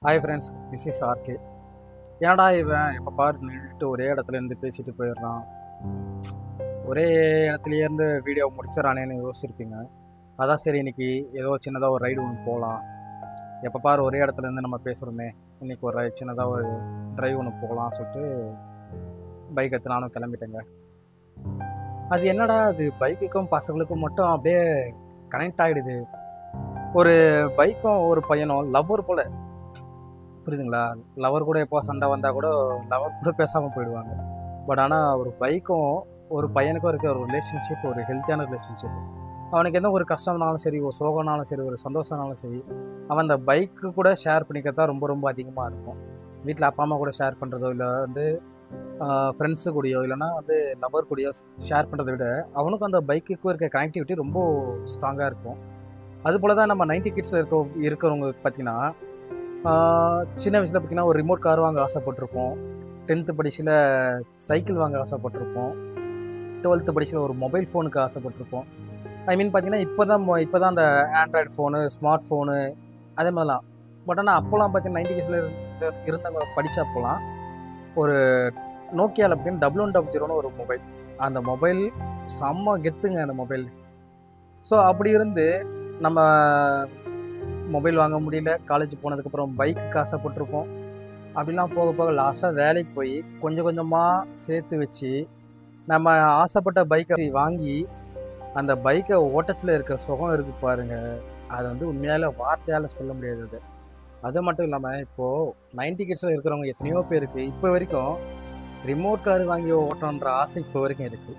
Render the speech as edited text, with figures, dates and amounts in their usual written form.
Hi friends, this is RK. ஏன்டா இவன் எப்போ பாரு நின்றுட்டு ஒரே இடத்துல இருந்து பேசிட்டு போயிடுறான், ஒரே இடத்துலயே இருந்து வீடியோ முடிச்சிடறானேன்னு யோசிச்சிருப்பீங்க. அதான் சரி, இன்னைக்கு ஏதோ சின்னதாக ஒரு ரைடு ஒன்று போகலாம். எப்போ பாரு ஒரே இடத்துல இருந்து நம்ம பேசுகிறோமே, இன்னைக்கு ஒரு சின்னதாக ஒரு ட்ரைவ் ஒன்று போகலாம் சொல்லிட்டு பைக் எடுத்து நானும் கிளம்பிட்டேங்க. அது என்னடா, அது பைக்குக்கும் பசங்களுக்கும் மட்டும் அப்படியே கனெக்ட் ஆகிடுது. ஒரு பைக்கும் ஒரு பையனும் லவ்வர் போல, புரியுதுங்களா? லவர் கூட எப்போ சண்டை வந்தால் கூட லவர் கூட பேசாமல் போயிடுவாங்க. பட் ஆனால் ஒரு பைக்கும் ஒரு பையனுக்கும் இருக்க ஒரு ரிலேஷன்ஷிப், ஒரு ஹெல்த்தியான ரிலேஷன்ஷிப். அவனுக்கு எந்த ஒரு கஷ்டம்னாலும் சரி, ஒரு சோகம்னாலும் சரி, ஒரு சந்தோஷம்னாலும் சரி, அவன் அந்த பைக்கு கூட ஷேர் பண்ணிக்கிறதா ரொம்ப ரொம்ப அதிகமாக இருக்கும். வீட்டில் அப்பா அம்மா கூட ஷேர் பண்ணுறதோ, இல்லை வந்து ஃப்ரெண்ட்ஸு கூடயோ, இல்லைனா வந்து லவர் கூடயோ ஷேர் பண்ணுறதை விட அவனுக்கும் அந்த பைக்குக்கும் இருக்க கனெக்டிவிட்டி ரொம்ப ஸ்ட்ராங்காக இருக்கும். அதுபோல் தான் நம்ம 90 கிட்ஸில் இருக்கிறவங்க பார்த்தீங்கன்னா, சின்ன வயசில் பார்த்தீங்கன்னா ஒரு ரிமோட் கார் வாங்க ஆசைப்பட்டிருப்போம். 10th படிச்சில் சைக்கிள் வாங்க ஆசைப்பட்டிருப்போம். 12th படிச்சில் ஒரு மொபைல் ஃபோனுக்கு ஆசைப்பட்டிருப்போம். ஐ மீன் பார்த்தீங்கன்னா இப்போ தான் அந்த ஆண்ட்ராய்டு ஃபோனு, ஸ்மார்ட் ஃபோனு அதே மாதிரிலாம். பட் ஆனால் அப்போலாம் பார்த்தீங்கன்னா 90 கிட்ஸில் இருந்தவங்க படித்த அப்போலாம் ஒரு நோக்கியாவில் பார்த்தீங்கன்னா 1100ன்னு ஒரு மொபைல். அந்த மொபைல் செம்ம கெத்துங்க அந்த மொபைல். ஸோ அப்படி இருந்து நம்ம மொபைல் வாங்க முடியல. காலேஜ் போனதுக்கப்புறம் பைக்குக்கு ஆசைப்பட்டிருப்போம். அப்படிலாம் போக போக லாஸ்ட்டாக வேலைக்கு போய் கொஞ்சம் கொஞ்சமாக சேர்த்து வச்சு நம்ம ஆசைப்பட்ட பைக்கை வாங்கி அந்த பைக்கை ஓட்டத்தில் இருக்க சுகம் இருக்குது பாருங்க. அது வந்து உண்மையால வார்த்தையால் சொல்ல முடியாது. அது அது மட்டும் இல்லாமல் இப்போது 90 கிட்ஸில் இருக்கிறவங்க எத்தனையோ பேருக்கு இப்போ வரைக்கும் ரிமோட் கார் வாங்கி ஓட்டணுன்ற ஆசை இப்போ வரைக்கும் இருக்குது.